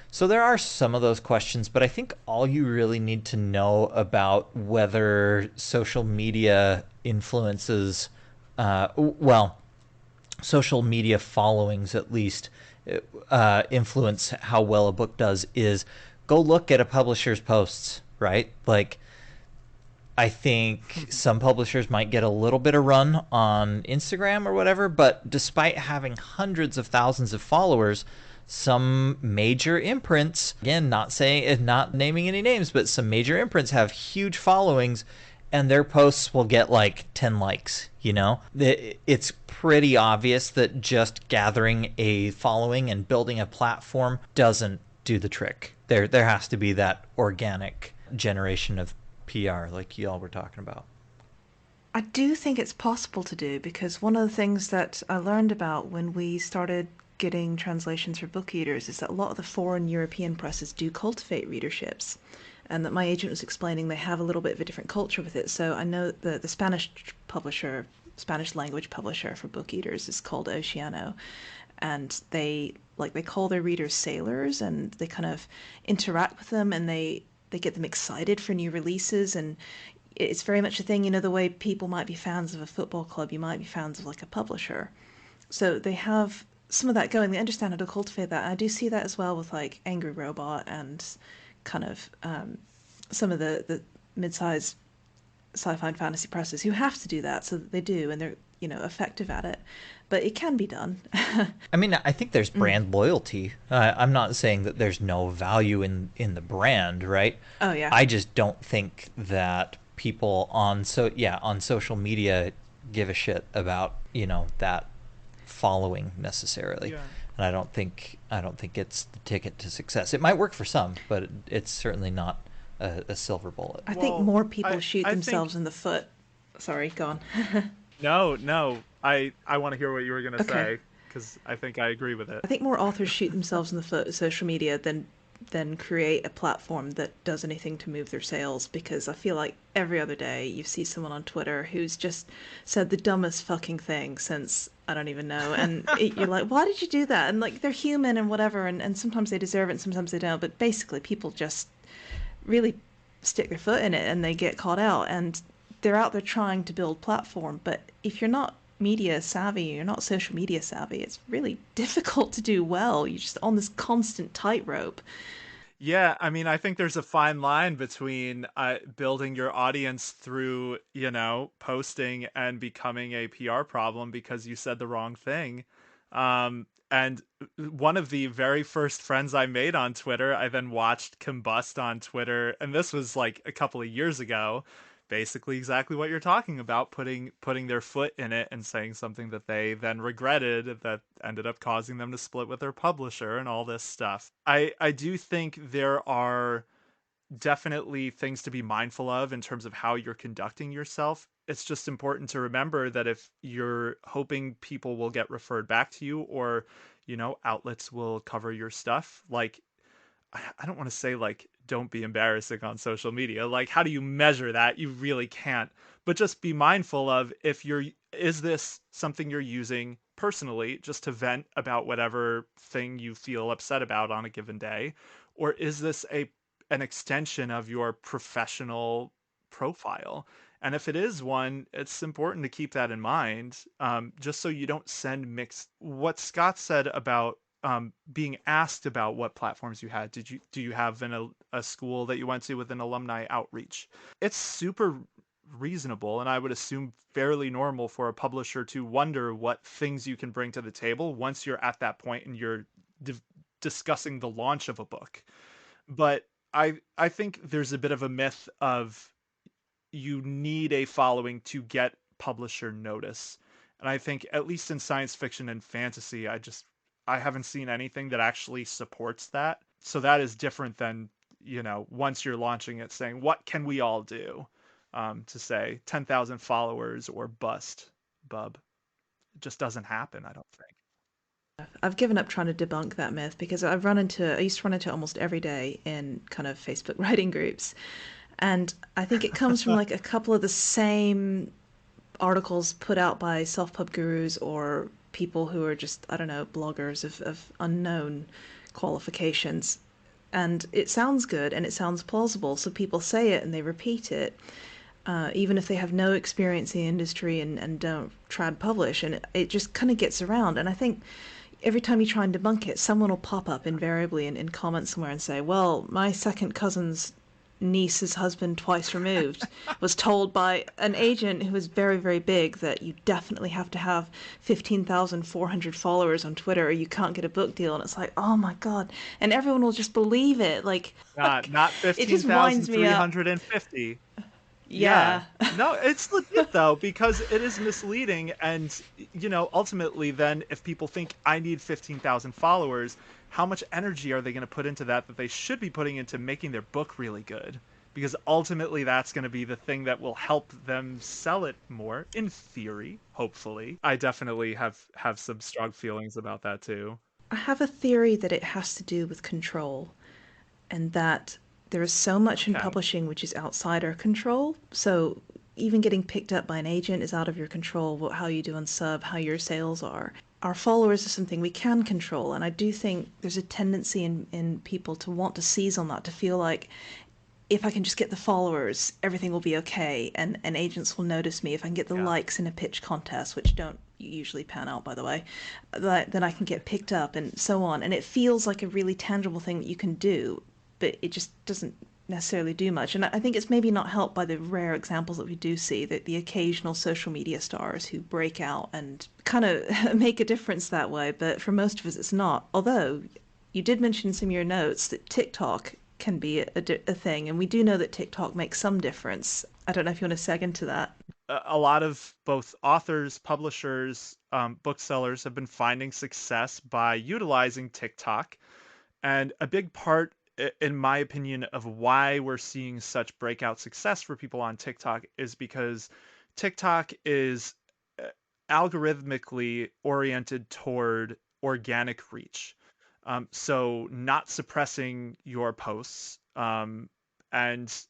So there are some of those questions, but I think all you really need to know about whether social media influences, social media followings at least, influence how well a book does is go look at a publisher's posts, right? Like, I think some publishers might get a little bit of run on Instagram or whatever, but despite having hundreds of thousands of followers, some major imprints, again, not naming any names, but some major imprints have huge followings, and their posts will get like 10 likes. It's pretty obvious that just gathering a following and building a platform doesn't do the trick. There has to be that organic generation of PR like y'all were talking about. I do think it's possible to do, because one of the things that I learned about when we started getting translations for book eaters is that a lot of the foreign European presses do cultivate readerships, and that my agent was explaining they have a little bit of a different culture with it. So I know that the Spanish language publisher for book eaters is called Oceano, and they call their readers sailors, and they kind of interact with them, and they get them excited for new releases. And it's very much a thing, the way people might be fans of a football club, you might be fans of like a publisher. So they have some of that going. They understand how to cultivate that. And I do see that as well with like Angry Robot and kind of some of the mid-sized sci-fi and fantasy presses who have to do that, so that they do, and they're effective at it. But it can be done. I mean, I think there's brand loyalty. I'm not saying that there's no value in the brand, right? Oh yeah. I just don't think that people on social media give a shit about that following necessarily. Yeah. And I don't think it's the ticket to success. It might work for some, but it's certainly not a silver bullet. I think more people shoot I themselves think... in the foot. Sorry, go on. No. I want to hear what you were going to Okay. say, because I think I agree with it. I think more authors shoot themselves in the foot with social media than create a platform that does anything to move their sales, because I feel like every other day you see someone on Twitter who's just said the dumbest fucking thing since I don't even know, and you're like, why did you do that? And like, they're human and whatever, and sometimes they deserve it and sometimes they don't, but basically people just really stick their foot in it and they get caught out, and they're out there trying to build platform. But if you're not media savvy, you're not social media savvy, it's really difficult to do well. You're just on this constant tightrope. Yeah, I mean, I think there's a fine line between building your audience through, posting and becoming a PR problem because you said the wrong thing. And one of the very first friends I made on Twitter, I then watched combust on Twitter, and this was like a couple of years ago. Basically, exactly what you're talking about, putting their foot in it and saying something that they then regretted, that ended up causing them to split with their publisher and all this stuff. I do think there are definitely things to be mindful of in terms of how you're conducting yourself. It's just important to remember that if you're hoping people will get referred back to you, or outlets will cover your stuff, like, I don't want to say like don't be embarrassing on social media. Like, how do you measure that? You really can't. But just be mindful of, is this something you're using personally just to vent about whatever thing you feel upset about on a given day, or is this an extension of your professional profile? And if it is one, it's important to keep that in mind, just so you don't send mixed. What Scott said about being asked about what platforms you had. Do you have a school that you went to with an alumni outreach? It's super reasonable, and I would assume fairly normal, for a publisher to wonder what things you can bring to the table once you're at that point and you're discussing the launch of a book. But I think there's a bit of a myth of you need a following to get publisher notice. And I think, at least in science fiction and fantasy, I haven't seen anything that actually supports that. So that is different than, once you're launching it, saying, what can we all do? To say 10,000 followers or bust, bub. It just doesn't happen, I don't think. I've given up trying to debunk that myth, because I used to run into it almost every day in kind of Facebook writing groups. And I think it comes from like a couple of the same articles put out by self-pub gurus or people who are just, I don't know, bloggers of unknown qualifications. And it sounds good and it sounds plausible, so people say it and they repeat it, even if they have no experience in the industry and don't try to publish. And it just kind of gets around. And I think, every time you try and debunk it, someone will pop up invariably in comments somewhere and say, well, my second cousin's niece's husband twice removed was told by an agent who is very, very big that you definitely have to have 15,400 followers on Twitter or you can't get a book deal. And it's like, oh my God. And everyone will just believe it. Like, Not it just winds me up. 15,350. Yeah. Yeah. No, it's legit though, because it is misleading. And, ultimately, then if people think I need 15,000 followers, how much energy are they going to put into that they should be putting into making their book really good? Because ultimately, that's going to be the thing that will help them sell it more, in theory, hopefully. I definitely have some strong feelings about that too. I have a theory that it has to do with control, and that there is so much in Okay. publishing which is outside our control. So even getting picked up by an agent is out of your control, how you do on sub, how your sales are. Our followers are something we can control, and I do think there's a tendency in people to want to seize on that, to feel like if I can just get the followers, everything will be okay, and agents will notice me. If I can get the Yeah. likes in a pitch contest, which don't usually pan out, by the way, then I can get picked up and so on. And it feels like a really tangible thing that you can do, but it just doesn't necessarily do much. And I think it's maybe not helped by the rare examples that we do see, that the occasional social media stars who break out and kind of make a difference that way. But for most of us, it's not. Although you did mention in some of your notes that TikTok can be a thing, and we do know that TikTok makes some difference. I don't know if you want to seg into that. A lot of both authors, publishers, booksellers have been finding success by utilizing TikTok. And a big part, in my opinion, of why we're seeing such breakout success for people on TikTok is because TikTok is algorithmically oriented toward organic reach. So not suppressing your posts, and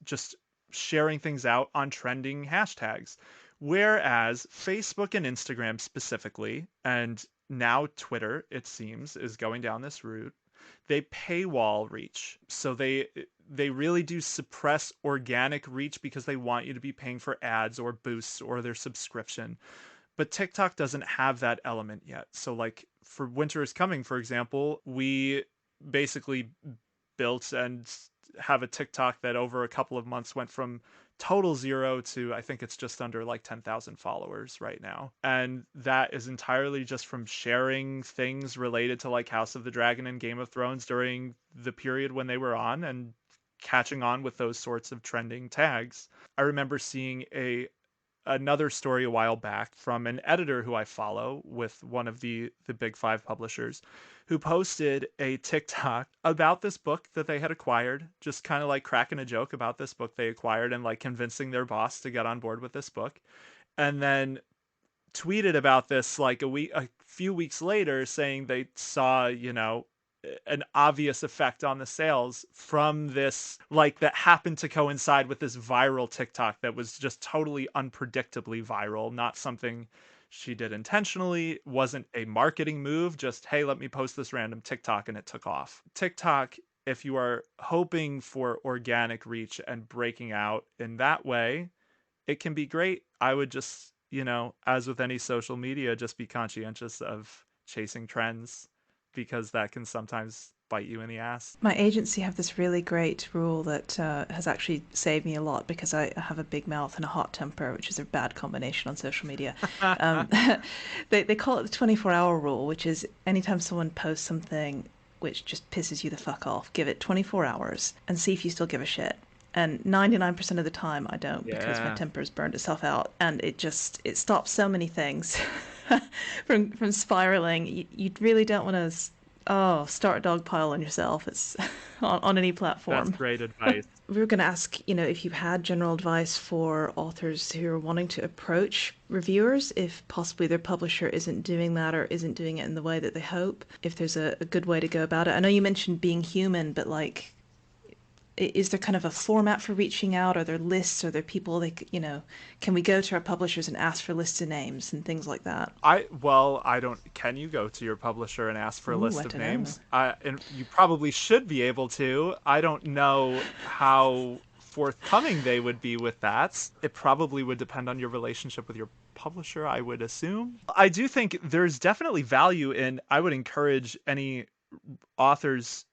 just sharing things out on trending hashtags. Whereas Facebook and Instagram specifically, and now Twitter, it seems, is going down this route, they paywall reach. So they really do suppress organic reach because they want you to be paying for ads or boosts or their subscription. But TikTok doesn't have that element yet. So like for Winter is Coming, for example, we basically built and have a TikTok that over a couple of months went from total zero to, I think it's just under like 10,000 followers right now. And that is entirely just from sharing things related to like House of the Dragon and Game of Thrones during the period when they were on, and catching on with those sorts of trending tags. I remember seeing another story a while back from an editor who I follow with one of the big five publishers, who posted a TikTok about this book that they had acquired, just kind of like cracking a joke about this book they acquired and like convincing their boss to get on board with this book. And then tweeted about this like a few weeks later, saying they saw, an obvious effect on the sales from this, like that happened to coincide with this viral TikTok that was just totally unpredictably viral, not something she did intentionally, wasn't a marketing move, just hey, let me post this random TikTok and it took off. TikTok, if you are hoping for organic reach and breaking out in that way, it can be great. I would just, as with any social media, just be conscientious of chasing trends, because that can sometimes bite you in the ass. My agency have this really great rule that has actually saved me a lot, because I have a big mouth and a hot temper, which is a bad combination on social media. Um, they call it the 24-hour rule, which is anytime someone posts something which just pisses you the fuck off, give it 24 hours and see if you still give a shit. And 99% of the time I don't, because my Yeah, temper's burned itself out, and it stops so many things from spiraling. You really don't want to start a dog pile on yourself. It's on any that's platform. great advice. We were going to ask, if you had general advice for authors who are wanting to approach reviewers, if possibly their publisher isn't doing that or isn't doing it in the way that they hope, if there's a good way to go about it. I know you mentioned being human, but like, is there kind of a format for reaching out? Are there lists? Are there people can we go to our publishers and ask for lists of names and things like that? I don't. Can you go to your publisher and ask for a Ooh, I list of don't know. names? And you probably should be able to. I don't know how forthcoming they would be with that. It probably would depend on your relationship with your publisher, I would assume. I do think there's definitely value in, I would encourage any authors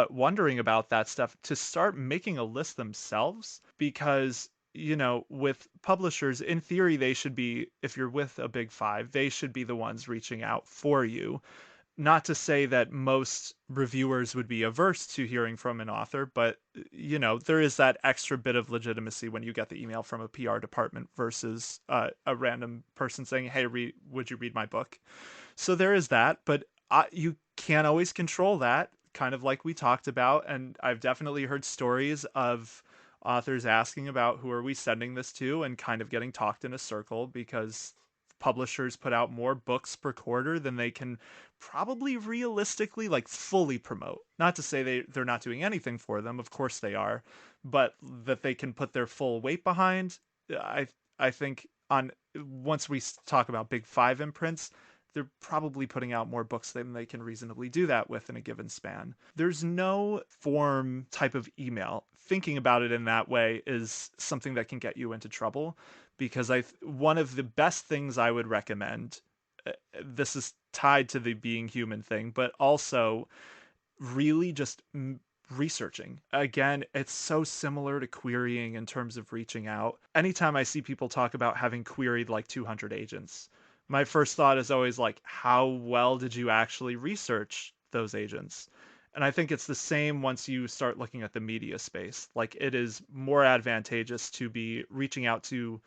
wondering about that stuff to start making a list themselves, because with publishers, in theory, they should be, if you're with a big five, they should be the ones reaching out for you. Not to say that most reviewers would be averse to hearing from an author, but there is that extra bit of legitimacy when you get the email from a PR department versus a random person saying, hey, would you read my book? So there is that, but you can't always control that, kind of like we talked about. And I've definitely heard stories of authors asking about who are we sending this to, and kind of getting talked in a circle because publishers put out more books per quarter than they can probably realistically, like, fully promote. Not to say they're not doing anything for them, of course they are, but that they can put their full weight behind. I think on once we talk about big five imprints, they're probably putting out more books than they can reasonably do that with in a given span. There's no form type of email. Thinking about it in that way is something that can get you into trouble, because one of the best things I would recommend, this is tied to the being human thing, but also really just researching. Again, it's so similar to querying in terms of reaching out. Anytime I see people talk about having queried like 200 agents, my first thought is always like, how well did you actually research those agents? And I think it's the same once you start looking at the media space. Like, it is more advantageous to be reaching out to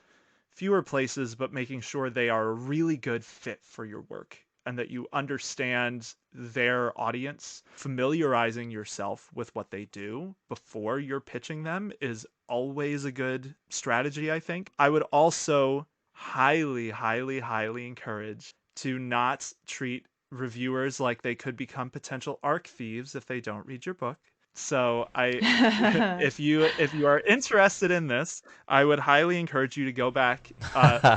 fewer places, but making sure they are a really good fit for your work and that you understand their audience. Familiarizing yourself with what they do before you're pitching them is always a good strategy, I think. I would also highly, highly, highly encourage to not treat reviewers like they could become potential arc thieves if they don't read your book. So if you are interested in this, I would highly encourage you to go back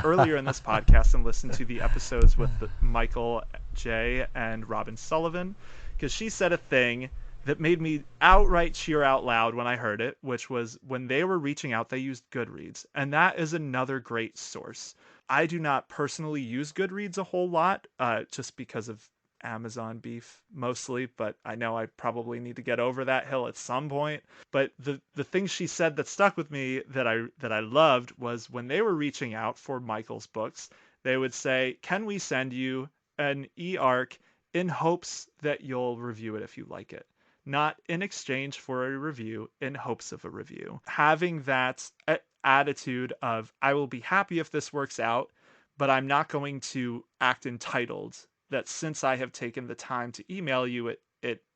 earlier in this podcast and listen to the episodes with Michael J. and Robin Sullivan, because she said a thing that made me outright cheer out loud when I heard it, which was when they were reaching out, they used Goodreads, and that is another great source. I do not personally use Goodreads a whole lot, just because of Amazon beef mostly, but I know I probably need to get over that hill at some point. But the thing she said that stuck with me, that I loved, was when they were reaching out for Michael's books, they would say, "Can we send you an e-arc in hopes that you'll review it if you like it?" Not in exchange for a review, in hopes of a review. Having that attitude of, I will be happy if this works out, but I'm not going to act entitled, that since I have taken the time to email you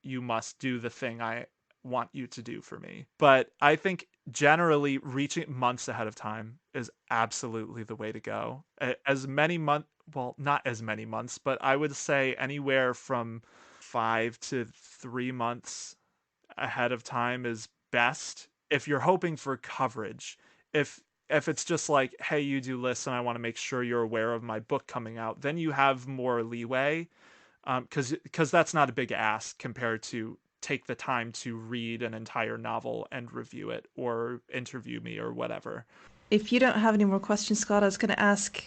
you must do the thing I want you to do for me. But I think generally reaching months ahead of time is absolutely the way to go. As many months, well, not as many months, but I would say anywhere from 5 to 3 months ahead of time is best if you're hoping for coverage. If it's just like, hey, you do lists and I want to make sure you're aware of my book coming out, then you have more leeway, because that's not a big ask compared to take the time to read an entire novel and review it or interview me or whatever. If you don't have any more questions, Scott, I was going to ask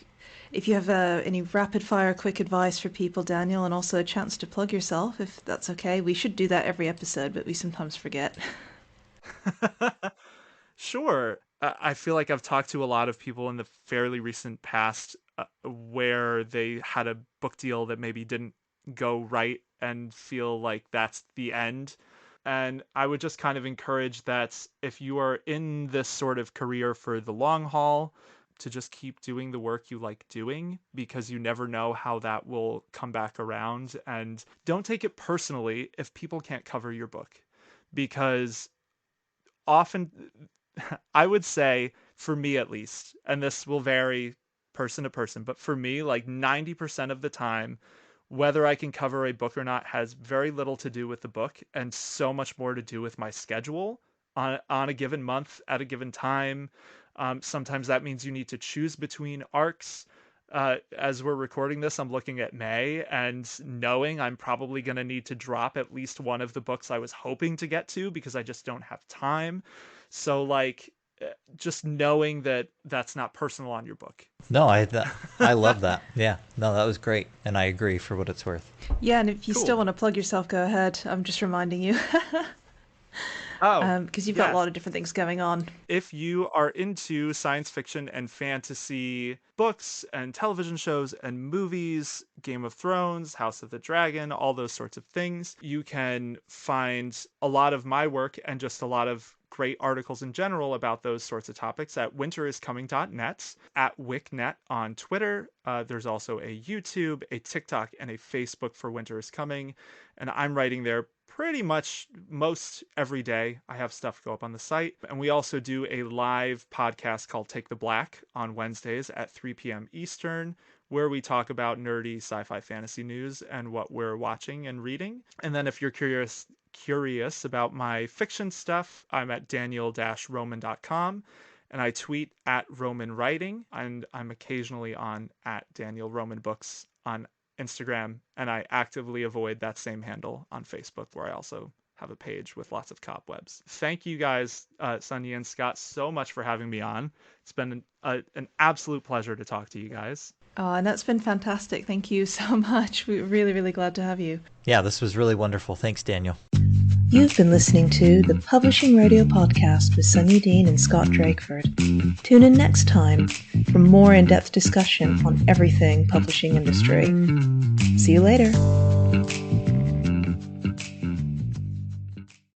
if you have any rapid fire quick advice for people, Daniel, and also a chance to plug yourself, if that's okay. We should do that every episode, but we sometimes forget. Sure. I feel like I've talked to a lot of people in the fairly recent past, where they had a book deal that maybe didn't go right and feel like that's the end. And I would just kind of encourage that if you are in this sort of career for the long haul, to just keep doing the work you like doing, because you never know how that will come back around. And don't take it personally if people can't cover your book, because often, I would say, for me at least, and this will vary person to person, but for me, like 90% of the time, whether I can cover a book or not has very little to do with the book and so much more to do with my schedule on a given month at a given time. Sometimes that means you need to choose between arcs. As we're recording this, I'm looking at May and knowing I'm probably going to need to drop at least one of the books I was hoping to get to because I just don't have time. So, like, just knowing that that's not personal on your book. No, I love that. Yeah, no, that was great, and I agree for what it's worth. Yeah, and if you Cool. still want to plug yourself, go ahead. I'm just reminding you. Oh, because you've got a yes. lot of different things going on. If you are into science fiction and fantasy books and television shows and movies, Game of Thrones, House of the Dragon, all those sorts of things, you can find a lot of my work and just a lot of great articles in general about those sorts of topics at winteriscoming.net, at WickNet on Twitter. There's also a YouTube, a TikTok, and a Facebook for Winter is Coming. And I'm writing there pretty much most every day. I have stuff go up on the site. And we also do a live podcast called Take the Black on Wednesdays at 3 p.m. Eastern, where we talk about nerdy sci-fi fantasy news and what we're watching and reading. And then if you're curious about my fiction stuff, I'm at daniel-roman.com, and I tweet at Roman Writing, and I'm occasionally on at Daniel Roman Books on Instagram, and I actively avoid that same handle on Facebook, where I also have a page with lots of cobwebs. Thank you guys, Sonia and Scott, so much for having me on. It's been an absolute pleasure to talk to you guys. And that's been fantastic. Thank you so much. We're really, really glad to have you. Yeah, this was really wonderful. Thanks, Daniel. You've been listening to the Publishing Radio Podcast with Sonia Dean and Scott Drakeford. Tune in next time for more in-depth discussion on everything publishing industry. See you later.